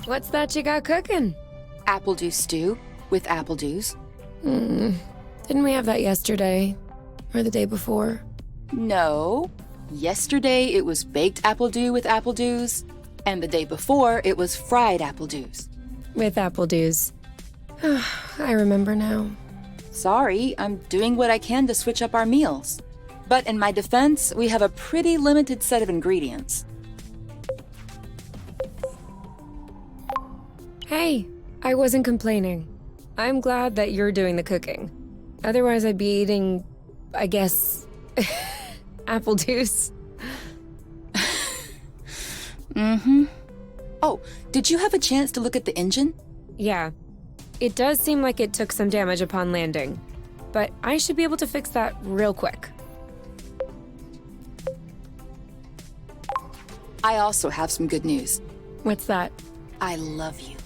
What's that you got cooking? Apple juice stew with apple juice. Didn't we have that yesterday? Or the day before? No. Yesterday it was baked apple dew with apple juice, and the day before it was fried apple juice. With apple dews. I remember now. Sorry, I'm doing what I can to switch up our meals. But in my defense, we have a pretty limited set of ingredients. Hey, I wasn't complaining. I'm glad that you're doing the cooking. Otherwise, I'd be eating, I guess, apple juice. Oh, did you have a chance to look at the engine? Yeah. It does seem like it took some damage upon landing. But I should be able to fix that real quick. I also have some good news. What's that? I love you.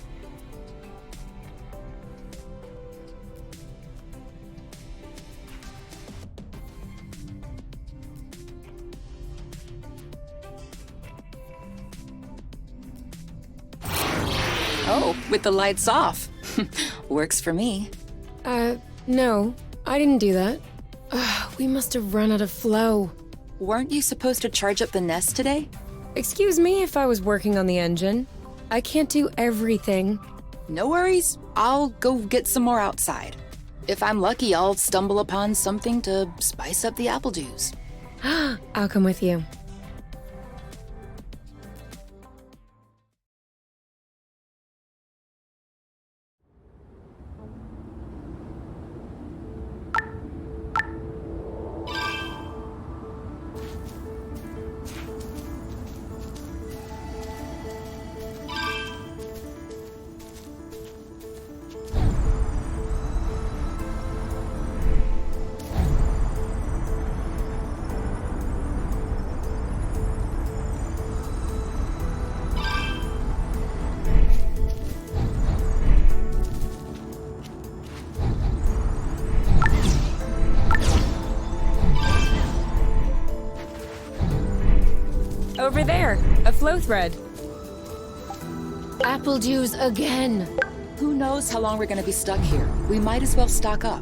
Oh, with the lights off. Works for me. No. I didn't do that. We must have run out of flow. Weren't you supposed to charge up the nest today? Excuse me if I was working on the engine. I can't do everything. No worries. I'll go get some more outside. If I'm lucky, I'll stumble upon something to spice up the apple juice. I'll come with you. Over there, a flow thread. Apple juice again. Who knows how long we're gonna be stuck here? We might as well stock up.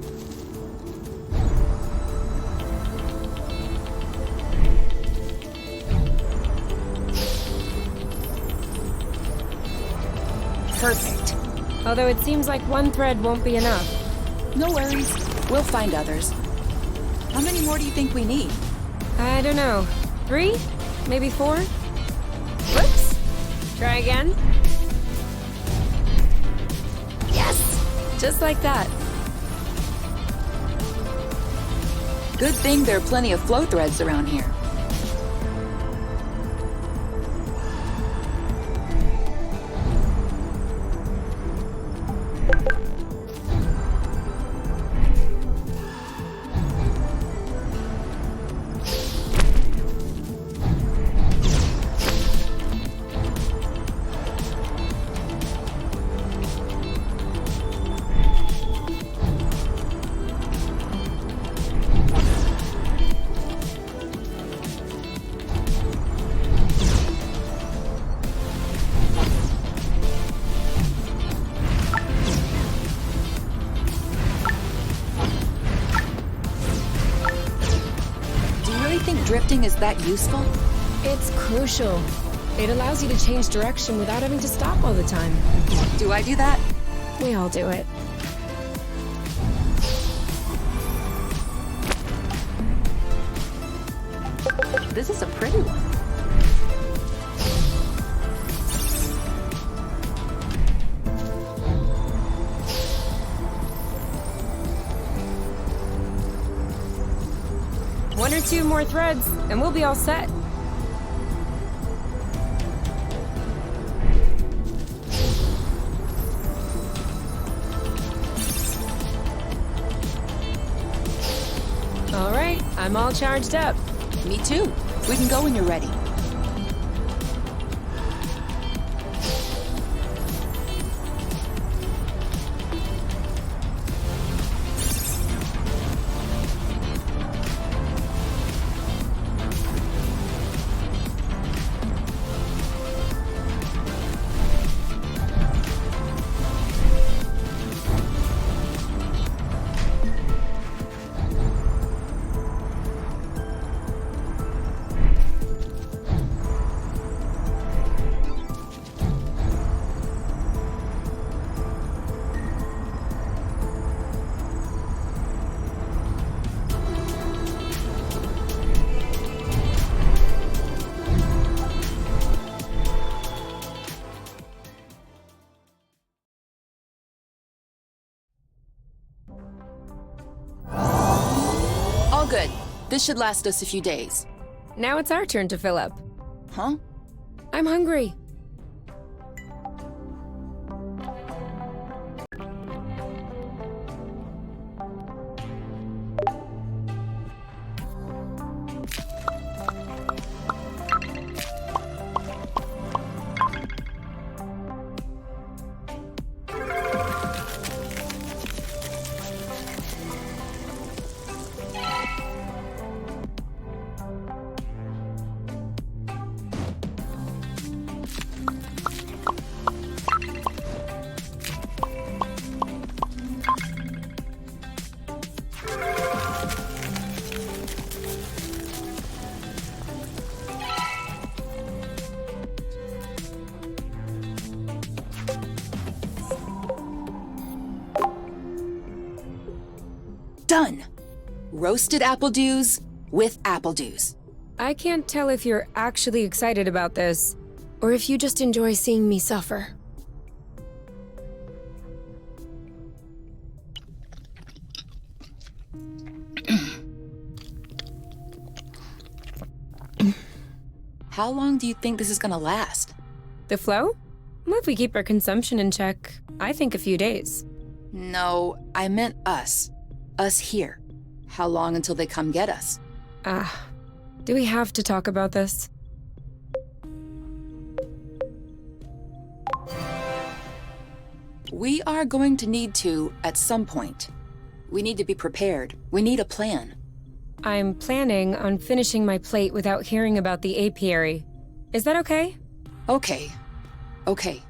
Perfect. Although it seems like one thread won't be enough. No worries. We'll find others. How many more do you think we need? I don't know. 3? Maybe 4? Whoops! Try again. Yes! Just like that. Good thing there are plenty of flow threads around here. drifting is that useful? It's crucial. It allows you to change direction without having to stop all the time. Do I do that? We all do it. This is a pretty one. One or two more threads, and we'll be all set. All right, I'm all charged up. Me too. We can go when you're ready. All good. This should last us a few days. Now it's our turn to fill up. Huh? I'm hungry. Done. Roasted apple dews with apple dews. I can't tell if you're actually excited about this, or if you just enjoy seeing me suffer. How long do you think this is gonna last? The flow? Well, if we keep our consumption in check, I think a few days. No, I meant us. Us here. How long until they come get us? Do we have to talk about this? We are going to need to at some point. We need to be prepared. We need a plan. I'm planning on finishing my plate without hearing about the apiary. Is that okay? Okay. Okay.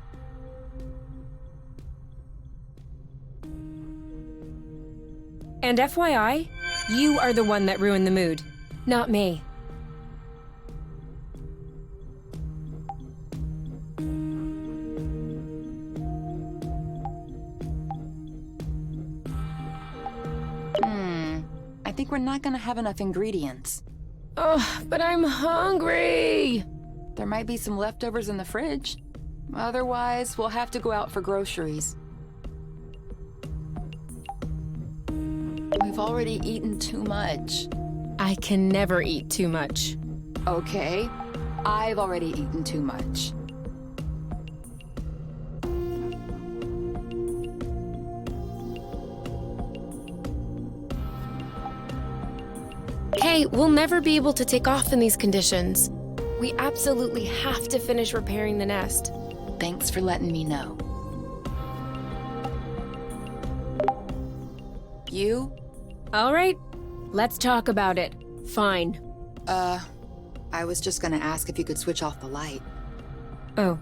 And FYI, you are the one that ruined the mood, not me. I think we're not gonna have enough ingredients. Oh, but I'm hungry! There might be some leftovers in the fridge. Otherwise, we'll have to go out for groceries. We've already eaten too much. I can never eat too much. Okay, I've already eaten too much. Hey, we'll never be able to take off in these conditions. We absolutely have to finish repairing the nest. Thanks for letting me know. You? All right, let's talk about it. Fine. I was just gonna ask if you could switch off the light. Oh,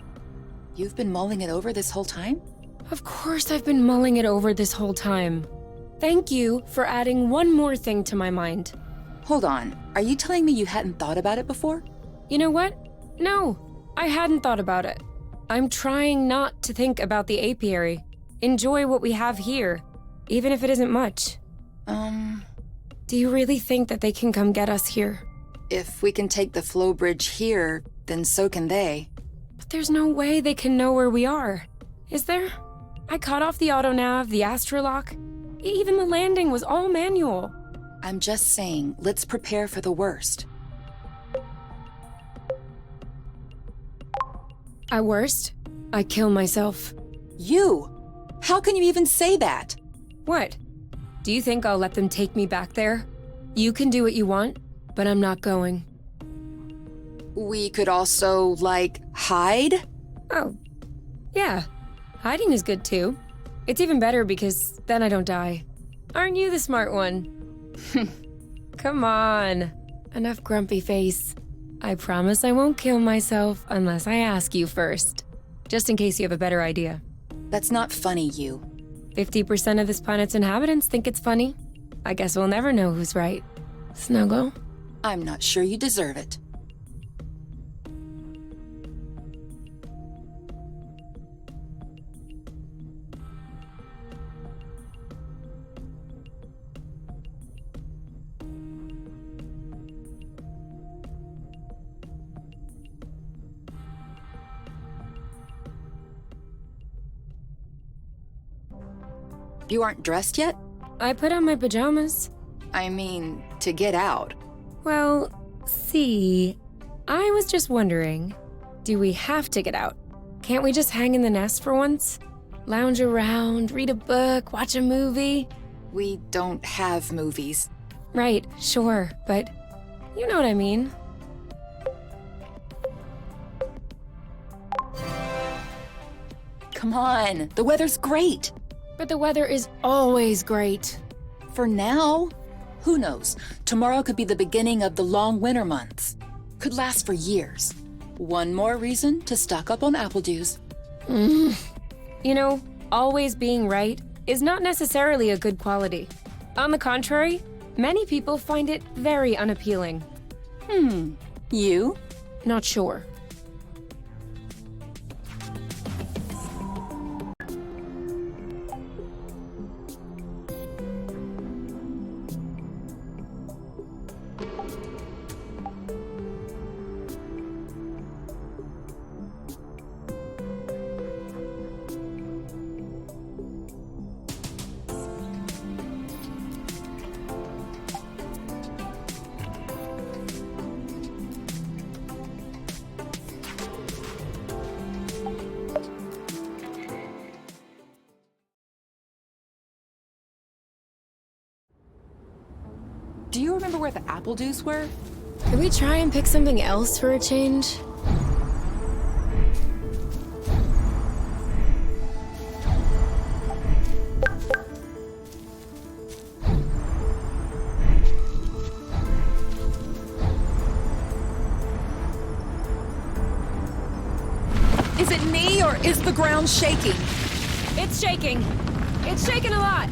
You've been mulling it over this whole time? of course I've been mulling it over this whole time. Thank you for adding one more thing to my mind. Hold on, are you telling me you hadn't thought about it before? You know what? No, I hadn't thought about it. I'm trying not to think about the apiary. Enjoy what we have here, even if it isn't much. Do you really think that they can come get us here? If we can take the flow bridge here, then so can they. But there's no way they can know where we are. Is there? I cut off the autonav, the astrolock. Even the landing was all manual. I'm just saying, let's prepare for the worst. At worst, I kill myself. You? How can you even say that? What? Do you think I'll let them take me back there? You can do what you want, but I'm not going. We could also, like, hide? Oh, yeah. Hiding is good too. It's even better because then I don't die. Aren't you the smart one? Come on. Enough grumpy face. I promise I won't kill myself unless I ask you first. Just in case you have a better idea. That's not funny, you. 50% of this planet's inhabitants think it's funny. I guess we'll never know who's right. Snuggle? I'm not sure you deserve it. You aren't dressed yet? I put on my pajamas. I mean, to get out. Well, see, I was just wondering, do we have to get out? Can't we just hang in the nest for once? Lounge around, read a book, watch a movie? We don't have movies. Right, sure, but you know what I mean. Come on, the weather's great. But the weather is always great. For now. Who knows? Tomorrow could be the beginning of the long winter months. Could last for years. One more reason to stock up on apple juice. You know, always being right is not necessarily a good quality. On the contrary, many people find it very unappealing. You? Not sure. Do you remember where the apple juice were? Could we try and pick something else for a change? Is it me or is the ground shaking? It's shaking. It's shaking a lot.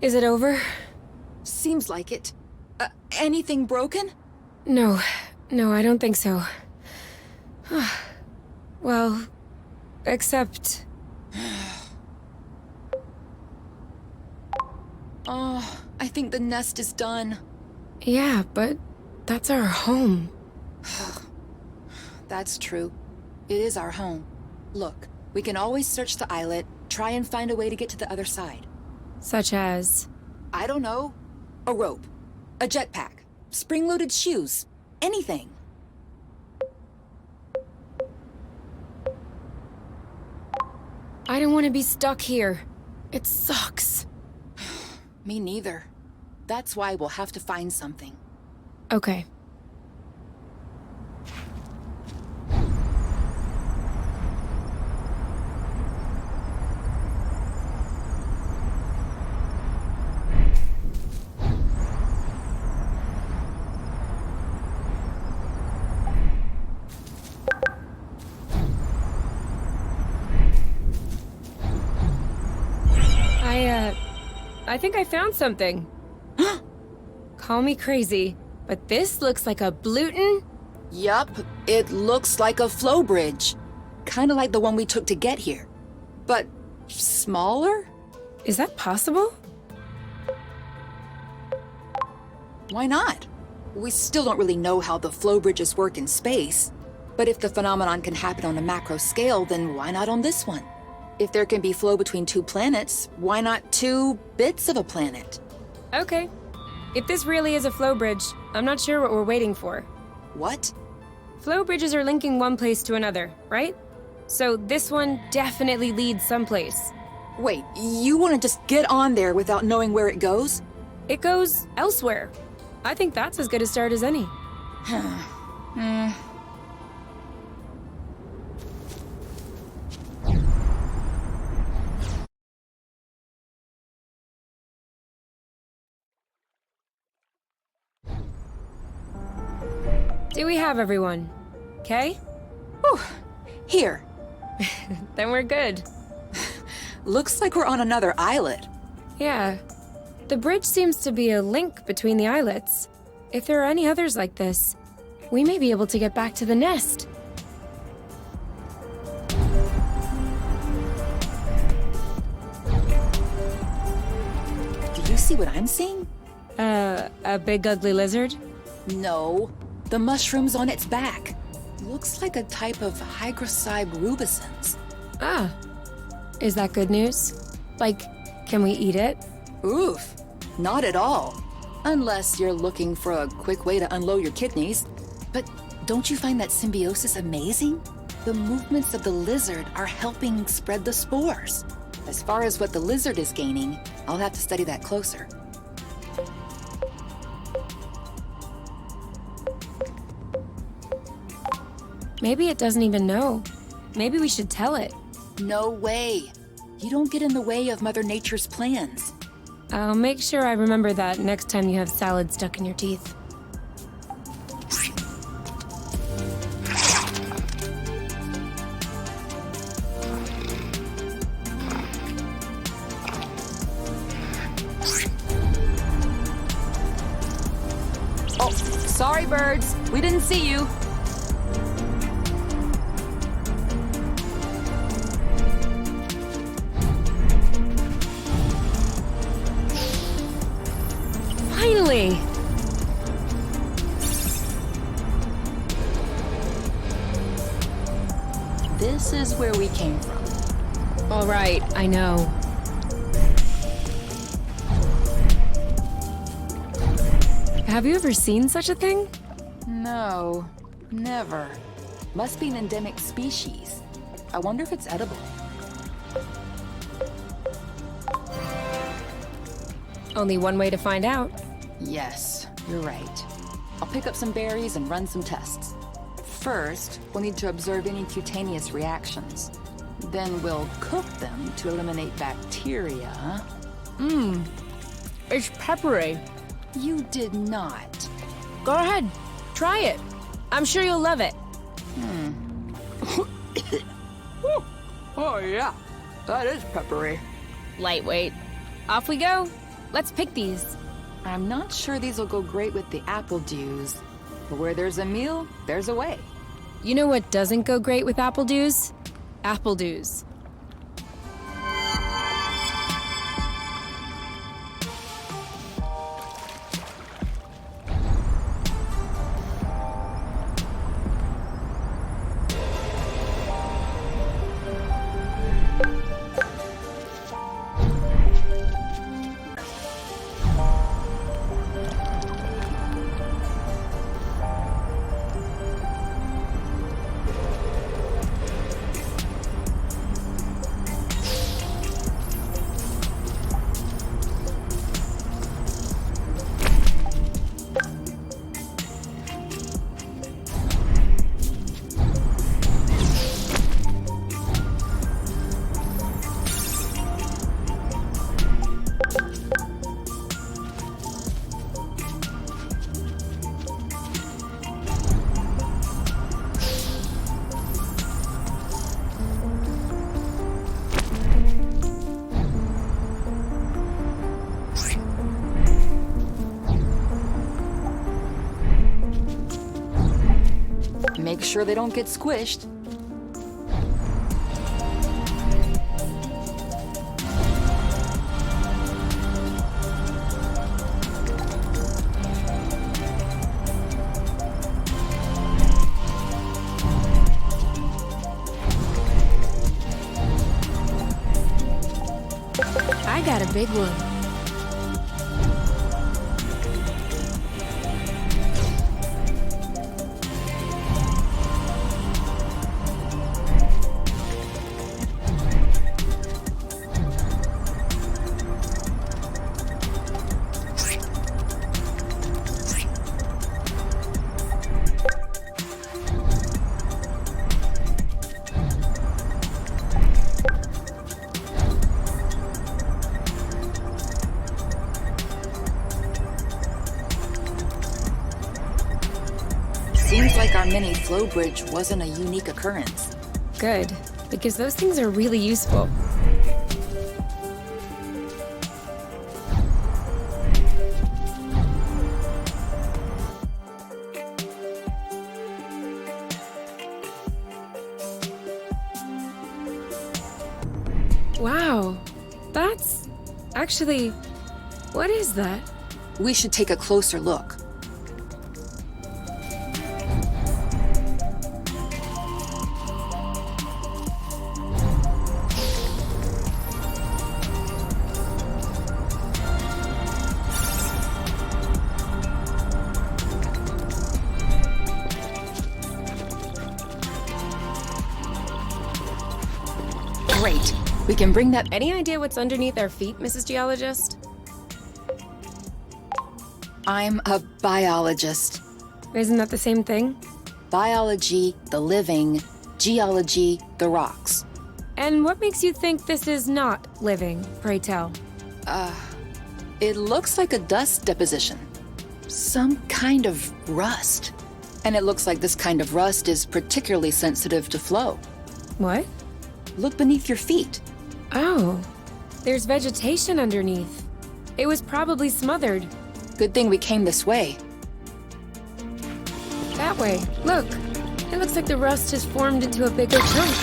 Is it over? Seems like it. Anything broken? No, I don't think so. Well, except... Oh, I think the nest is done. Yeah, but that's our home. That's true. It is our home. Look, we can always search the islet, try and find a way to get to the other side. Such as... I don't know. A rope. A jetpack. Spring-loaded shoes. Anything. I don't want to be stuck here. It sucks. Me neither. That's why we'll have to find something. Okay. I think I found something. Call me crazy, but this looks like a Bluton. Yup, it looks like a flow bridge. Kinda like the one we took to get here. But smaller? Is that possible? Why not? We still don't really know how the flow bridges work in space. But if the phenomenon can happen on a macro scale, then why not on this one? If there can be flow between two planets, why not two bits of a planet? Okay. If this really is a flow bridge, I'm not sure what we're waiting for. What? Flow bridges are linking one place to another, right? So this one definitely leads someplace. Wait, you want to just get on there without knowing where it goes? It goes elsewhere. I think that's as good a start as any. Do we have everyone? Okay? Whew. Here. Then we're good. Looks like we're on another islet. Yeah. The bridge seems to be a link between the islets. If there are any others like this, we may be able to get back to the nest. Do you see what I'm seeing? A big ugly lizard? No. The mushrooms on its back. Looks like a type of hygrocybe rubescens. Ah. Is that good news? Like, can we eat it? Oof. Not at all. Unless you're looking for a quick way to unload your kidneys. But don't you find that symbiosis amazing? The movements of the lizard are helping spread the spores. As far as what the lizard is gaining, I'll have to study that closer. Maybe it doesn't even know. Maybe we should tell it. No way. You don't get in the way of Mother Nature's plans. I'll make sure I remember that next time you have salad stuck in your teeth. Oh, sorry, birds. We didn't see you. Finally! This is where we came from. All right, I know. Have you ever seen such a thing? No, never. Must be an endemic species. I wonder if it's edible. Only one way to find out. Yes, you're right. I'll pick up some berries and run some tests. First, we'll need to observe any cutaneous reactions. Then we'll cook them to eliminate bacteria. It's peppery. You did not. Go ahead, try it. I'm sure you'll love it. Oh yeah, that is peppery. Lightweight. Off we go. Let's pick these. I'm not sure these will go great with the apple dews. But where there's a meal, there's a way. You know what doesn't go great with apple dews? Apple dews. Make sure they don't get squished. I got a big one. Seems like our mini flow bridge wasn't a unique occurrence. Good, because those things are really useful. Wow, that's actually, what is that? We should take a closer look. Great. We can bring that. Any idea what's underneath our feet, Mrs. Geologist? I'm a biologist. Isn't that the same thing? Biology, the living. Geology, the rocks. And what makes you think this is not living, pray tell? It looks like a dust deposition. Some kind of rust. And it looks like this kind of rust is particularly sensitive to flow. What? Look beneath your feet. Oh, there's vegetation underneath. It was probably smothered. Good thing we came this way. That way. Look. It looks like the rust has formed into a bigger chunk.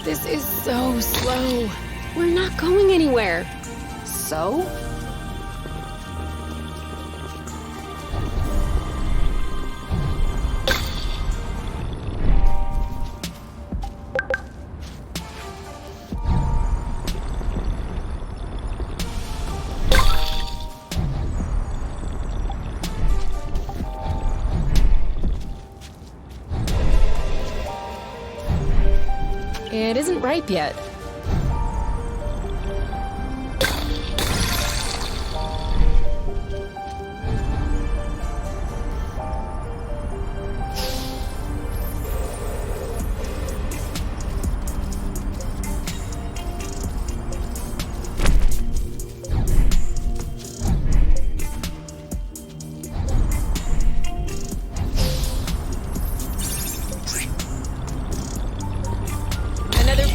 This is so slow. We're not going anywhere. So? It isn't ripe yet.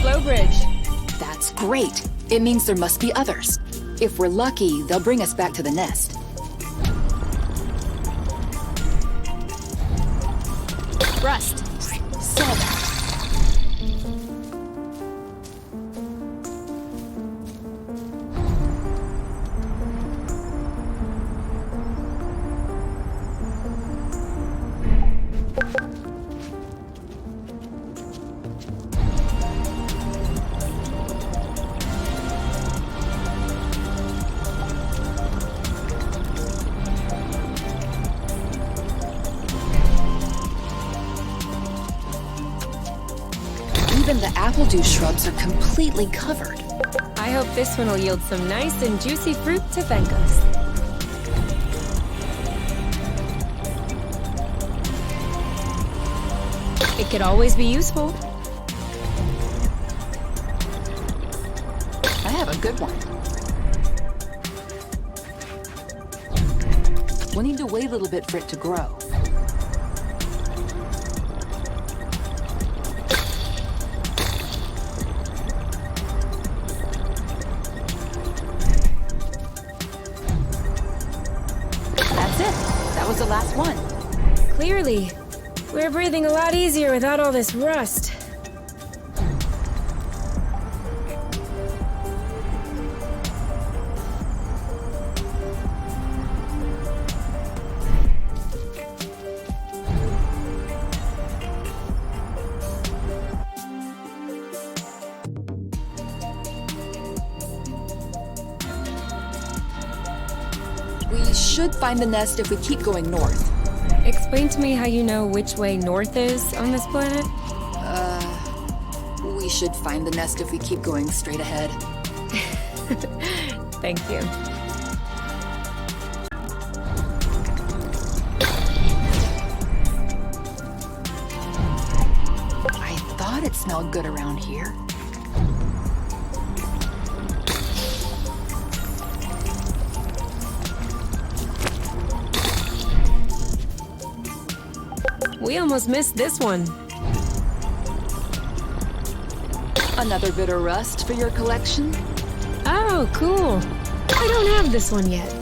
Flow bridge. That's great. It means there must be others. If we're lucky, they'll bring us back to the nest. Rust. Saw that. apple juice shrubs are completely covered. I hope this one will yield some nice and juicy fruit to thank us. It could always be useful. I have a good one. We'll need to wait a little bit for it to grow. That's it. That was the last one. Clearly, we're breathing a lot easier without all this rust. We should find the nest if we keep going north. Explain to me how you know which way north is on this planet? We should find the nest if we keep going straight ahead. Thank you. I thought it smelled good around here. We almost missed this one. Another bit of rust for your collection? Oh, cool. I don't have this one yet.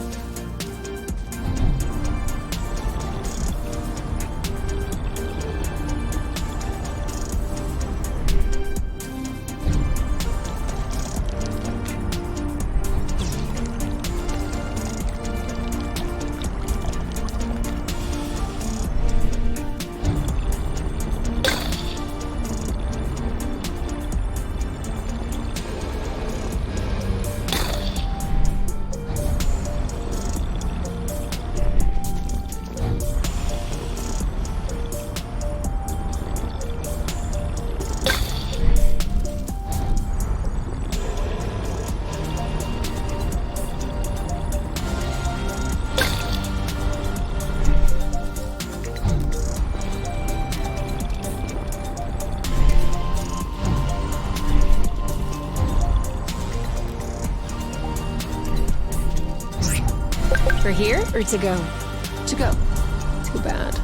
For here or to go? To go. Too bad.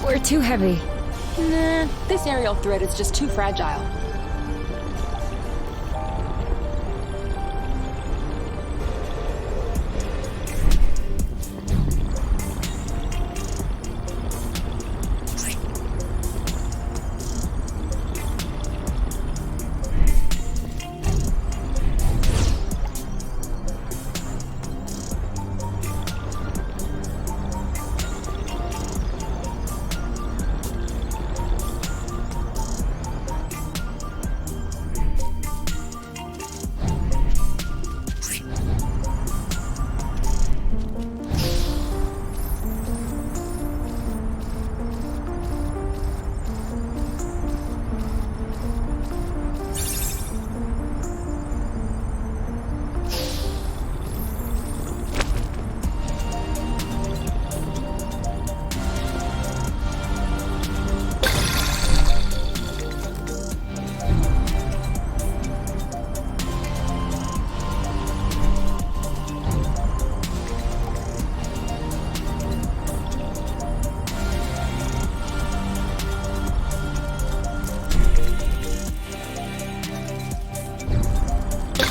We're too heavy. Nah, this aerial thread is just too fragile.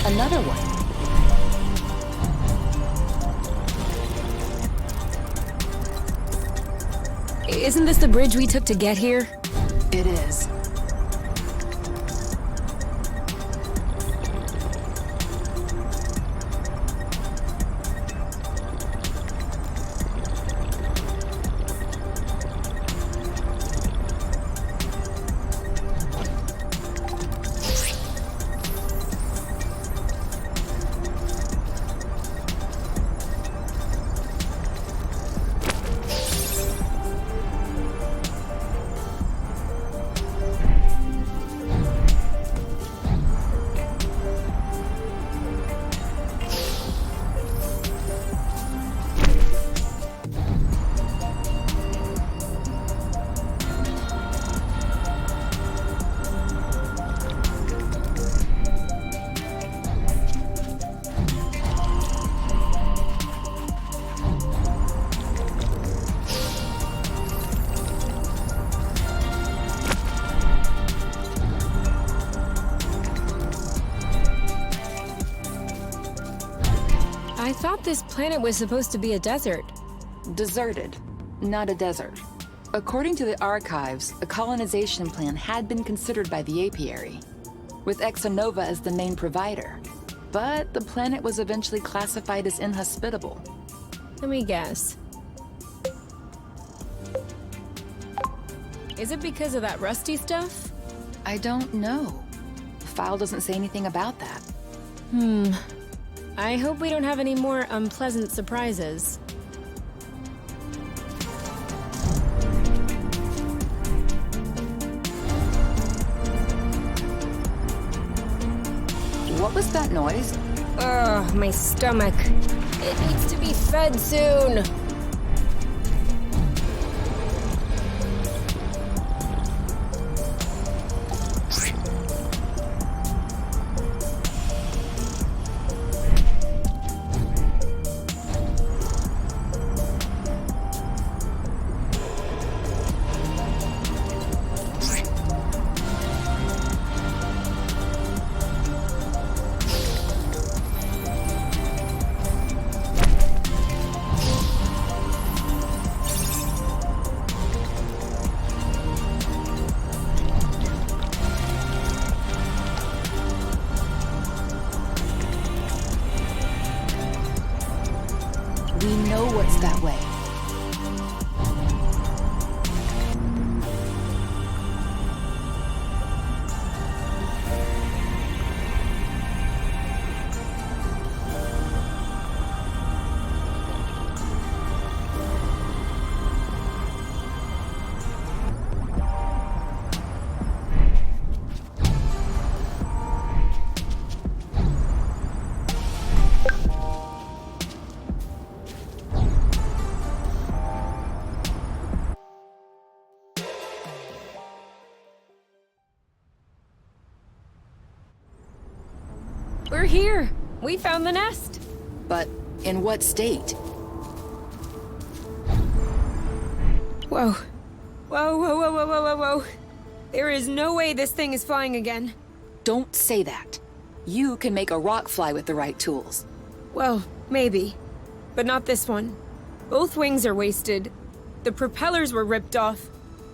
Another one. Isn't this the bridge we took to get here? It is. I thought this planet was supposed to be a desert. Deserted, not a desert. According to the archives, a colonization plan had been considered by the apiary, with Exonova as the main provider. But the planet was eventually classified as inhospitable. Let me guess. Is it because of that rusty stuff? I don't know. The file doesn't say anything about that. I hope we don't have any more unpleasant surprises. What was that noise? Ugh, my stomach. It needs to be fed soon. We know what's that way. We're here. We found the nest. But in what state? Whoa. Whoa, whoa, whoa, whoa, whoa, whoa, whoa. There is no way this thing is flying again. Don't say that. You can make a rock fly with the right tools. Well, maybe. But not this one. Both wings are wasted. The propellers were ripped off.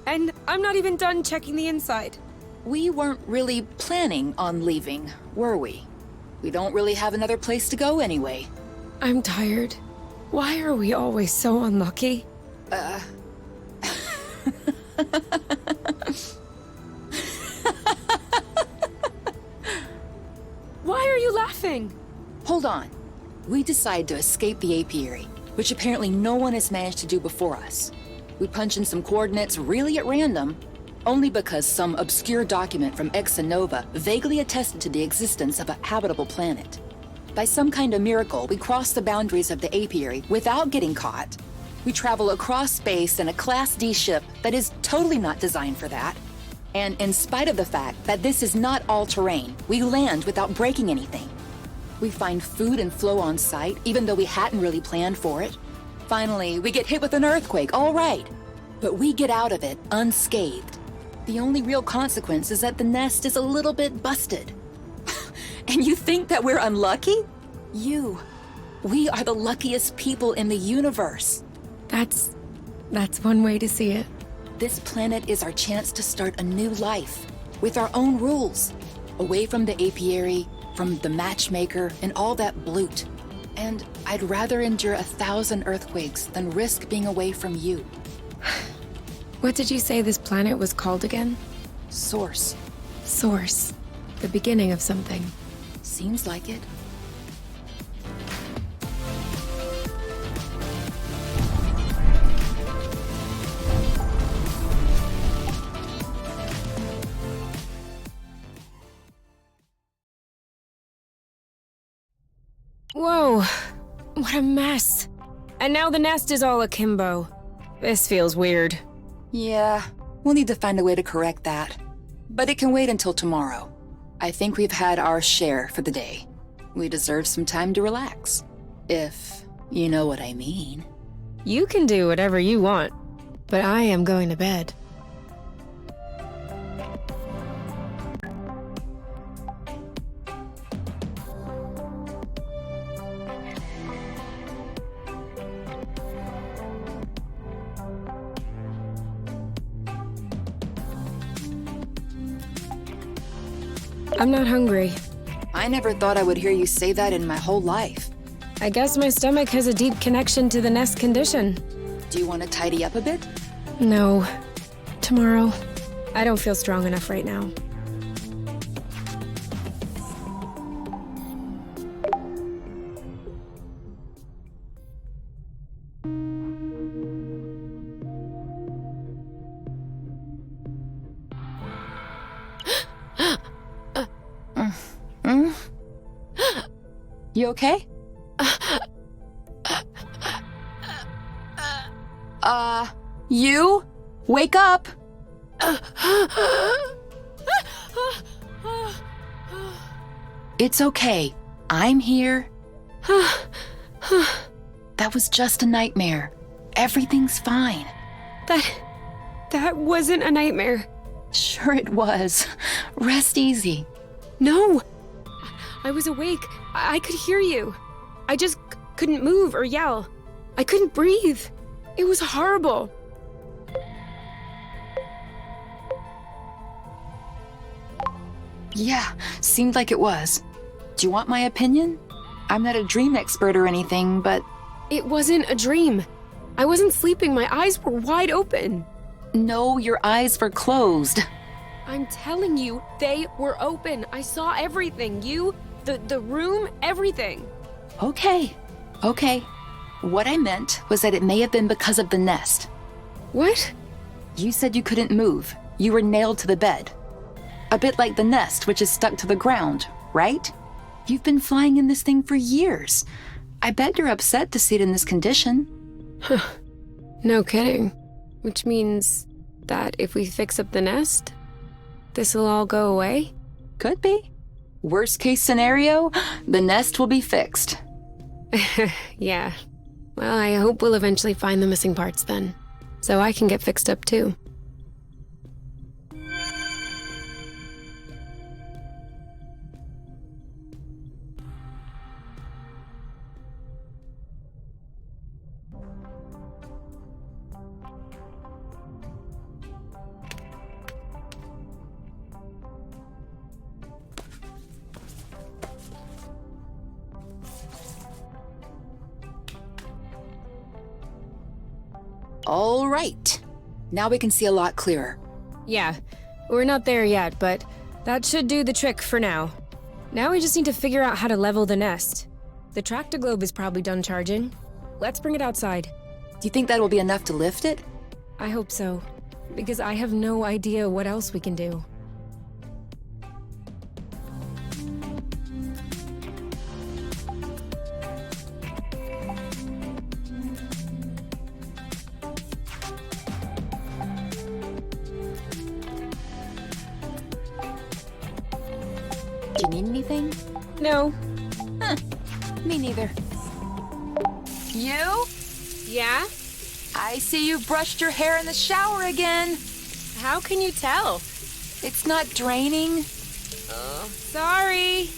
And I'm not even done checking the inside. We weren't really planning on leaving, were we? We don't really have another place to go anyway. I'm tired. Why are we always so unlucky? Why are you laughing? Hold on. We decide to escape the apiary, which apparently no one has managed to do before us. We punch in some coordinates really at random, only because some obscure document from Exonova vaguely attested to the existence of a habitable planet. By some kind of miracle, we cross the boundaries of the apiary without getting caught. We travel across space in a Class D ship that is totally not designed for that. And in spite of the fact that this is not all-terrain, we land without breaking anything. We find food and flow on site, even though we hadn't really planned for it. Finally, we get hit with an earthquake, all right. But we get out of it unscathed. The only real consequence is that the nest is a little bit busted. And you think that we're unlucky? We are the luckiest people in the universe. That's one way to see it. This planet is our chance to start a new life with our own rules, away from the apiary, from the matchmaker, and all that bloot. And I'd rather endure 1,000 earthquakes than risk being away from you. What did you say this planet was called again? Source. Source. The beginning of something. Seems like it. Whoa, what a mess. And now the nest is all akimbo. This feels weird. Yeah, we'll need to find a way to correct that. But it can wait until tomorrow. I think we've had our share for the day. We deserve some time to relax. If you know what I mean. You can do whatever you want, but I am going to bed. I'm not hungry. I never thought I would hear you say that in my whole life. I guess my stomach has a deep connection to the nest condition. Do you want to tidy up a bit? No. Tomorrow. I don't feel strong enough right now. You okay? You? Wake up! It's okay. I'm here. That was just a nightmare. Everything's fine. That wasn't a nightmare. Sure it was. Rest easy. No! I was awake. I could hear you. I just couldn't move or yell. I couldn't breathe. It was horrible. Yeah, seemed like it was. Do you want my opinion? I'm not a dream expert or anything, but... It wasn't a dream. I wasn't sleeping. My eyes were wide open. No, your eyes were closed. I'm telling you, they were open. I saw everything. You, the room, everything. Okay. What I meant was that it may have been because of the nest. What? You said you couldn't move. You were nailed to the bed. A bit like the nest, which is stuck to the ground, right? You've been flying in this thing for years. I bet you're upset to see it in this condition. No kidding. Which means that if we fix up the nest, this'll all go away? Could be. Worst case scenario, the nest will be fixed. Yeah. Well, I hope we'll eventually find the missing parts then, so I can get fixed up too. All right. Now we can see a lot clearer. Yeah, we're not there yet, but that should do the trick for now. Now we just need to figure out how to level the nest. The tractoglobe is probably done charging. Let's bring it outside. Do you think that will be enough to lift it? I hope so, because I have no idea what else we can do. Do you need anything? No. Me neither. You? Yeah? I see you brushed your hair in the shower again. How can you tell? It's not draining. Sorry.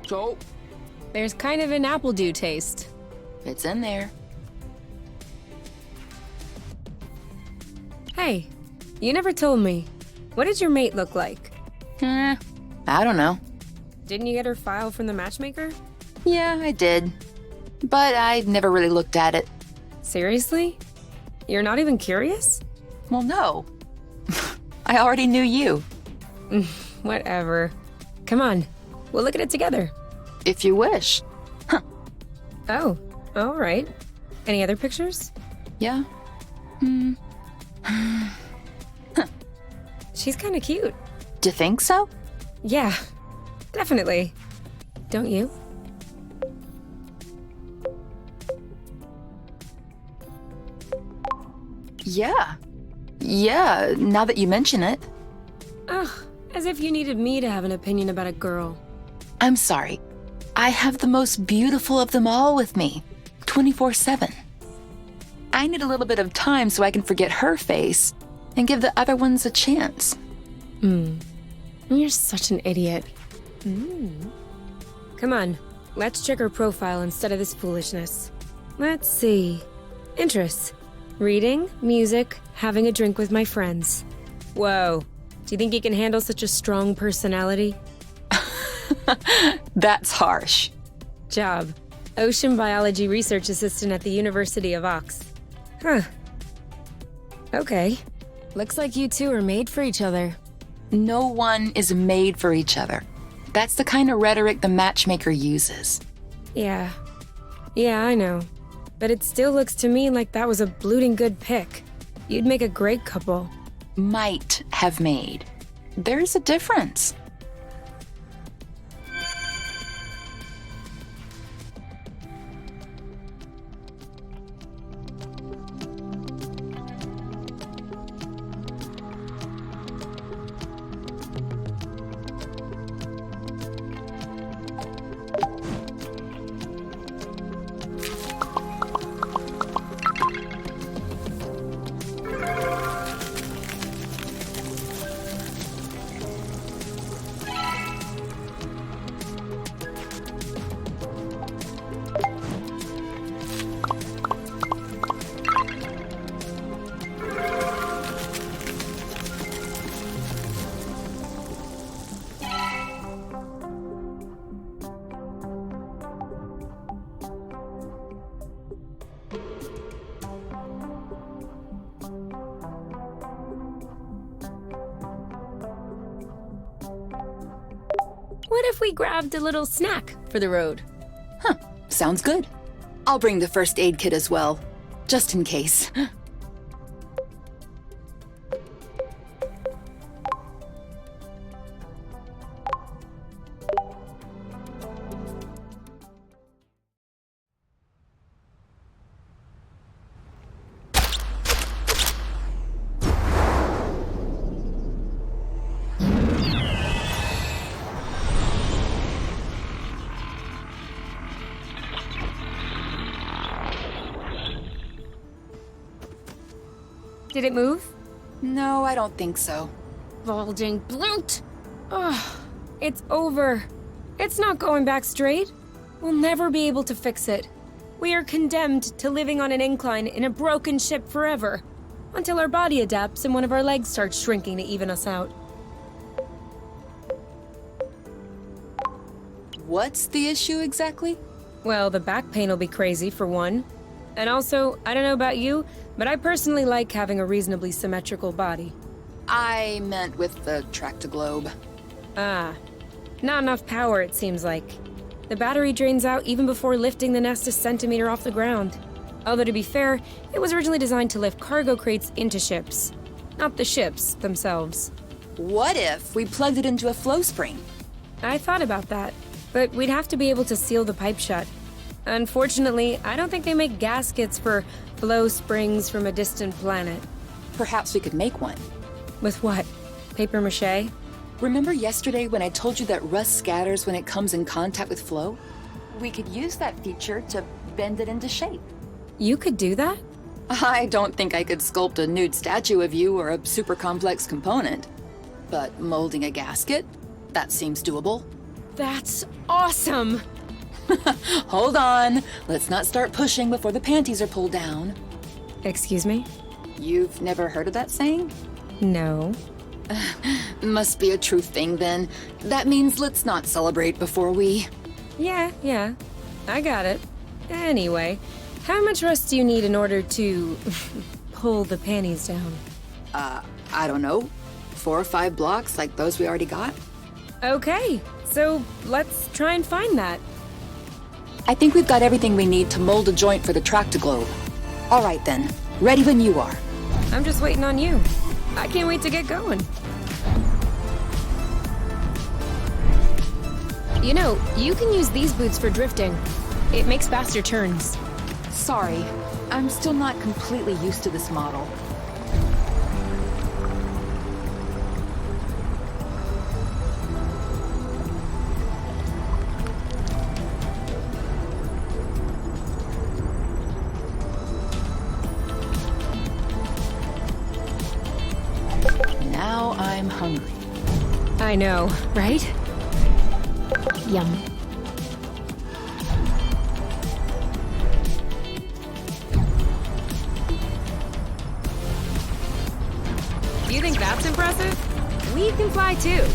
So, There's kind of an apple dew taste. it's in there. Hey, you never told me. What did your mate look like? I don't know. Didn't you get her file from the matchmaker? Yeah, I did. But I never really looked at it. Seriously? You're not even curious? Well, no. I already knew you. Whatever. Come on, we'll look at it together. If you wish. Oh, all right. Any other pictures? Yeah. She's kind of cute. Do you think so? Yeah, definitely. Don't you? Yeah. Yeah, now that you mention it. Ugh, as if you needed me to have an opinion about a girl. I'm sorry. I have the most beautiful of them all with me, 24/7. I need a little bit of time so I can forget her face and give the other ones a chance. You're such an idiot. Come on, let's check her profile instead of this foolishness. Let's see. Interests. Reading, music, having a drink with my friends. Whoa. Do you think you can handle such a strong personality? That's harsh. Job. Ocean biology research assistant at the University of Ox. Huh. Okay. Looks like you two are made for each other. No one is made for each other. That's the kind of rhetoric the matchmaker uses. Yeah. Yeah, I know. But it still looks to me like that was a blooting good pick. You'd make a great couple. Might have made. There's a difference. What if we grabbed a little snack for the road? Sounds good. I'll bring the first aid kit as well, just in case. Did it move? No, I don't think so. Bulging bloot! Ugh, it's over. It's not going back straight. We'll never be able to fix it. We are condemned to living on an incline in a broken ship forever, until our body adapts and one of our legs starts shrinking to even us out. What's the issue exactly? Well, the back pain will be crazy, for one. And also, I don't know about you, but I personally like having a reasonably symmetrical body. I meant with the track-to-globe. Ah, not enough power, it seems like. The battery drains out even before lifting the nest a centimeter off the ground. Although to be fair, it was originally designed to lift cargo crates into ships, not the ships themselves. What if we plugged it into a flow spring? I thought about that, but we'd have to be able to seal the pipe shut. Unfortunately, I don't think they make gaskets for flow springs from a distant planet. Perhaps we could make one. With what? Paper mache? Remember yesterday when I told you that rust scatters when it comes in contact with flow? We could use that feature to bend it into shape. You could do that? I don't think I could sculpt a nude statue of you or a super complex component. But molding a gasket? That seems doable. That's awesome! Hold on. Let's not start pushing before the panties are pulled down. Excuse me? You've never heard of that saying? No. Must be a truth thing then. That means let's not celebrate before we... Yeah. I got it. Anyway, how much rust do you need in order to pull the panties down? I don't know. 4 or 5 blocks like those we already got? Okay, so let's try and find that. I think we've got everything we need to mold a joint for the Tractoglobe. All right then. Ready when you are. I'm just waiting on you. I can't wait to get going. You know, you can use these boots for drifting. It makes faster turns. Sorry, I'm still not completely used to this model. Now I'm hungry. I know, right? Yum. You think that's impressive? We can fly too.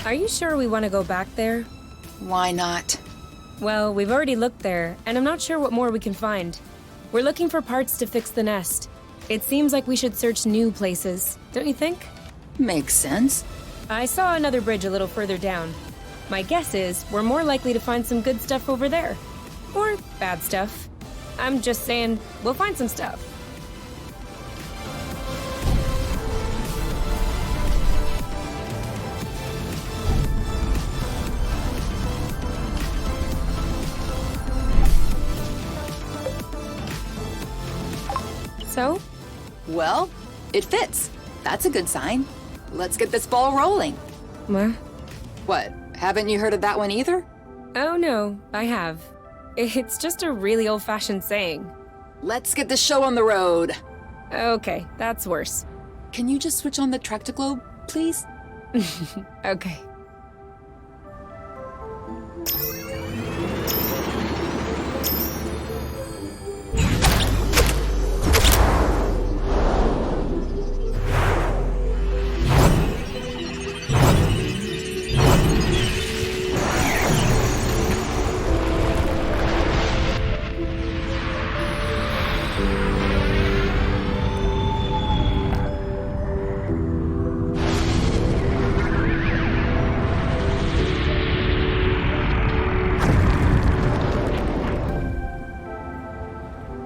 Are you sure we want to go back there? Why not? Well, we've already looked there, and I'm not sure what more we can find. We're looking for parts to fix the nest. It seems like we should search new places, don't you think? Makes sense. I saw another bridge a little further down. My guess is we're more likely to find some good stuff over there. Or bad stuff. I'm just saying, we'll find some stuff. So? Well, it fits. That's a good sign. Let's get this ball rolling. What? What, haven't you heard of that one either? Oh no, I have. It's just a really old-fashioned saying. Let's get this show on the road. Okay, that's worse. Can you just switch on the Tractoglobe, please? Okay.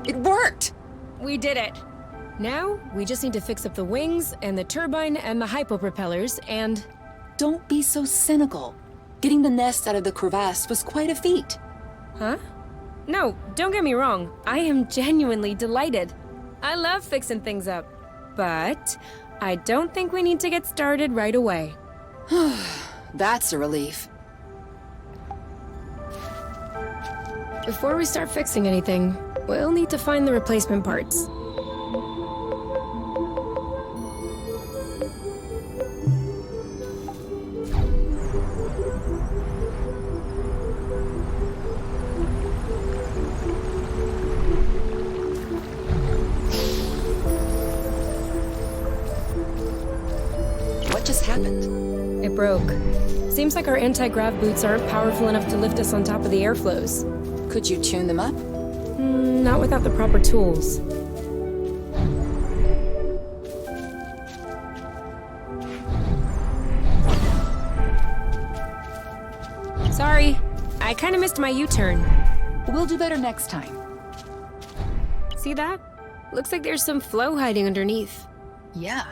It worked! We did it! Now, we just need to fix up the wings, and the turbine, and the hypopropellers, and... Don't be so cynical. Getting the nest out of the crevasse was quite a feat. Huh? No, don't get me wrong. I am genuinely delighted. I love fixing things up. But I don't think we need to get started right away. That's a relief. Before we start fixing anything, we'll need to find the replacement parts. happened? It broke. Seems like our anti-grav boots aren't powerful enough to lift us on top of the airflows. Could you tune them up? Not without the proper tools. Sorry, I kind of missed my U-turn. We'll do better next time. See that? Looks like there's some flow hiding underneath. Yeah,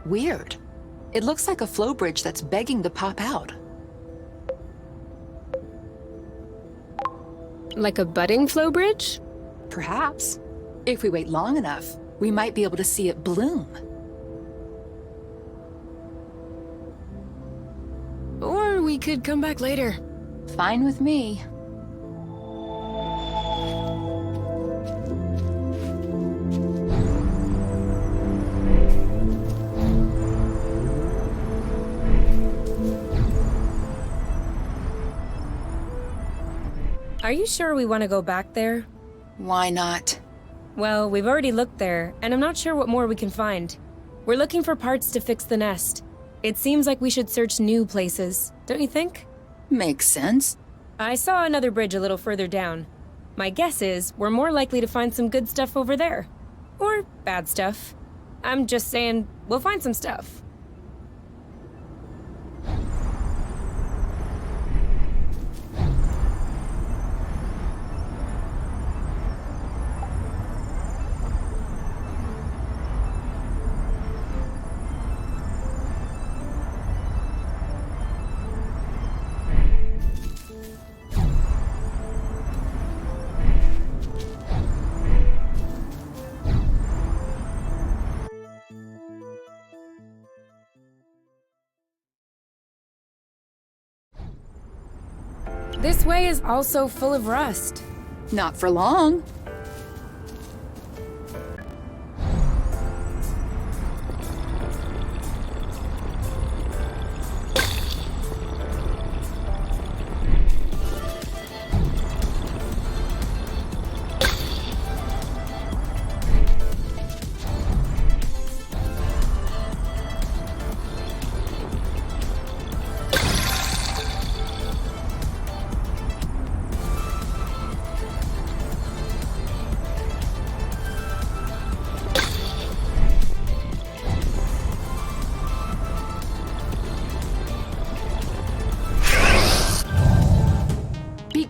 weird. It looks like a flow bridge that's begging to pop out. Like a budding flow bridge? Perhaps. If we wait long enough, we might be able to see it bloom. Or we could come back later. Fine with me. Are you sure we want to go back there? Why not? Well, we've already looked there, and I'm not sure what more we can find. We're looking for parts to fix the nest. It seems like we should search new places, don't you think? Makes sense. I saw another bridge a little further down. My guess is we're more likely to find some good stuff over there. Or bad stuff. I'm just saying, we'll find some stuff. This way is also full of rust. Not for long.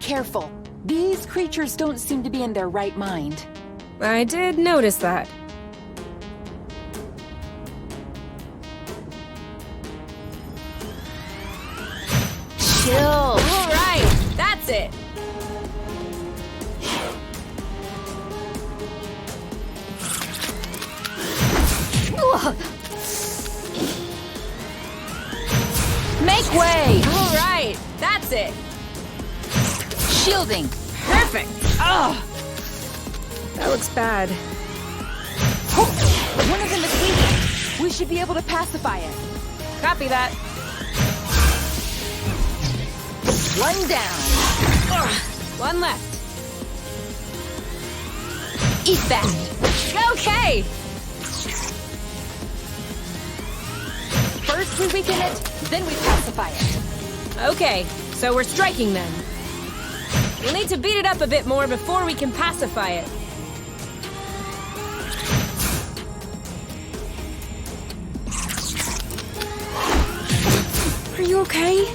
Careful. These creatures don't seem to be in their right mind. I did notice that. Chill. All right, that's it. Make way. All right, that's it. Shielding. Perfect. Oh, that looks bad. One of them is weak. We should be able to pacify it. Copy that. One down. One left. Eat that. Okay. First we weaken it, then we pacify it. Okay, so we're striking then. We'll need to beat it up a bit more before we can pacify it. Are you okay?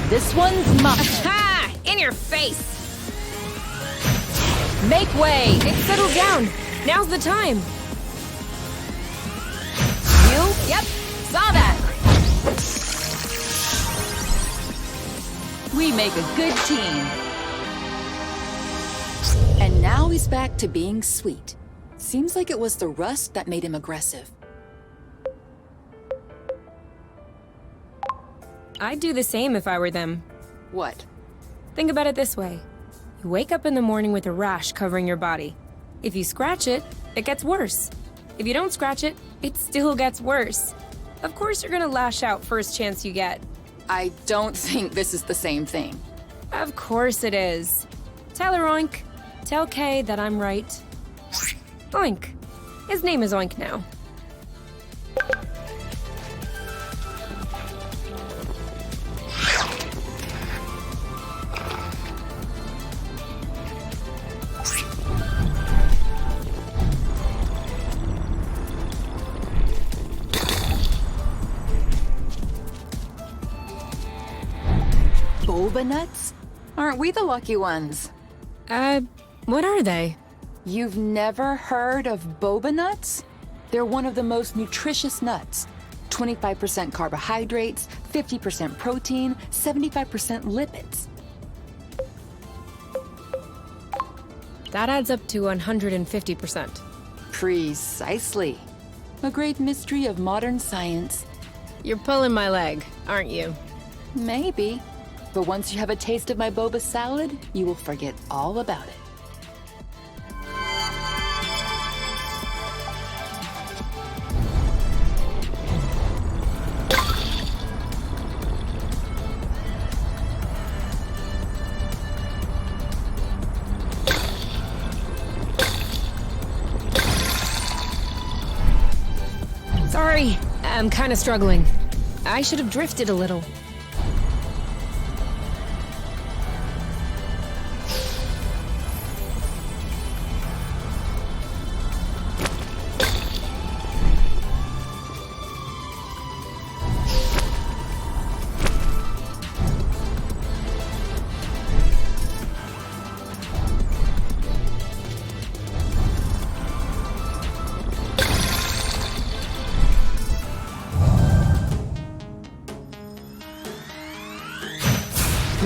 This one's mine. Ha! In your face! Make way. It's settled down. Now's the time. You? Yep, saw that. We make a good team. And now he's back to being sweet. Seems like it was the rust that made him aggressive. I'd do the same if I were them. What? Think about it this way. You wake up in the morning with a rash covering your body. If you scratch it, it gets worse. If you don't scratch it, it still gets worse. Of course you're gonna lash out first chance you get. I don't think this is the same thing. Of course it is. Tell her Oink. Tell Kay that I'm right. Oink. His name is Oink now. boba nuts? Aren't we the lucky ones? What are they? You've never heard of boba nuts? They're one of the most nutritious nuts. 25% carbohydrates, 50% protein, 75% lipids. That adds up to 150%. Precisely. A great mystery of modern science. You're pulling my leg, aren't you? Maybe. But once you have a taste of my boba salad, you will forget all about it. Sorry, I'm kind of struggling. I should have drifted a little.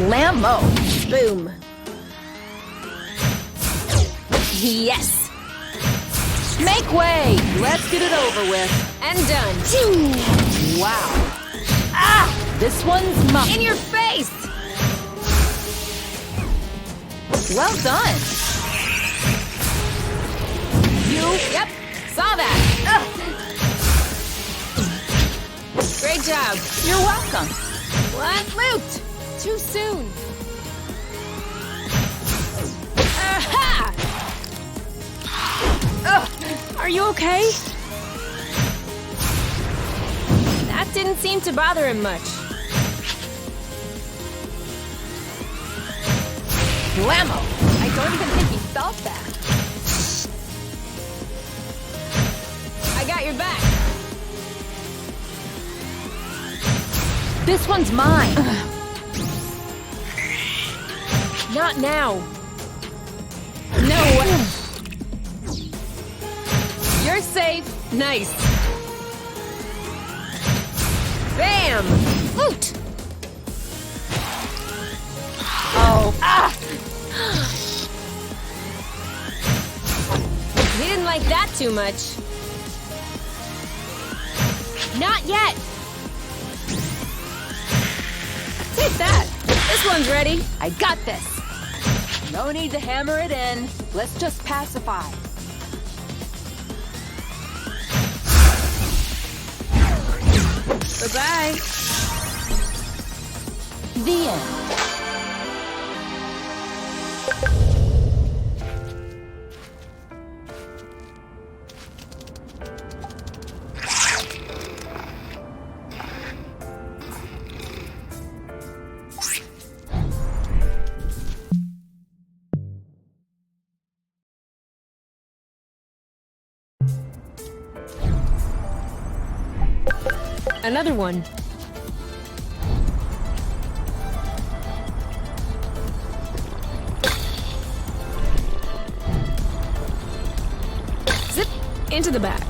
Lambo! Boom. Yes! Make way! Let's get it over with. And done. Wow. Ah! This one's mine. In your face! Well done. Yep, saw that. Great job. You're welcome. What? Loot! Too soon. Aha! Are you okay? That didn't seem to bother him much. Blammo! I don't even think he felt that. I got your back. This one's mine. Not now. No way. You're safe. Nice. Bam! Loot! Oh. Ah! He didn't like that too much. Not yet. Take that. This one's ready. I got this. No need to hammer it in. Let's just pacify. Bye-bye. The end. Another one. Zip into the back.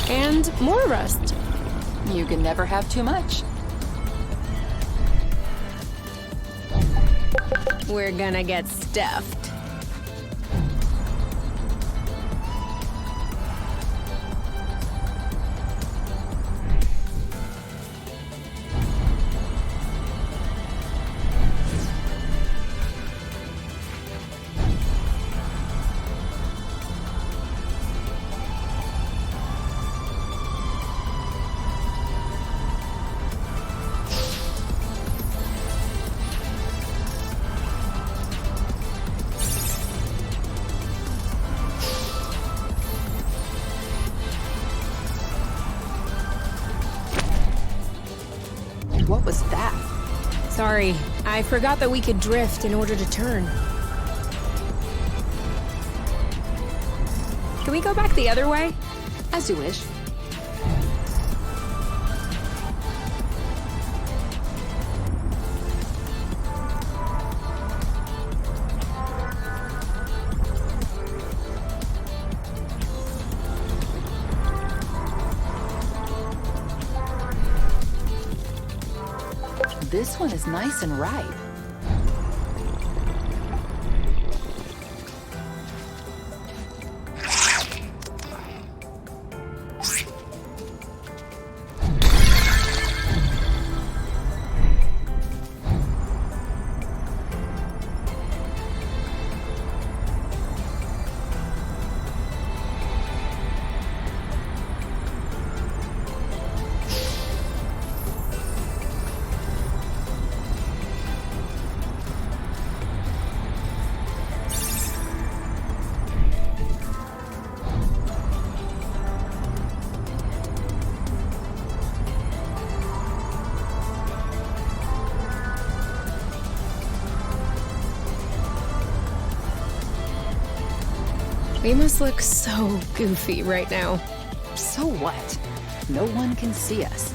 And more rust. You can never have too much. We're gonna get stuffed. What was that? Sorry, I forgot that we could drift in order to turn. Can we go back the other way? As you wish. This one is nice and ripe. We must look so goofy right now. So what? No one can see us.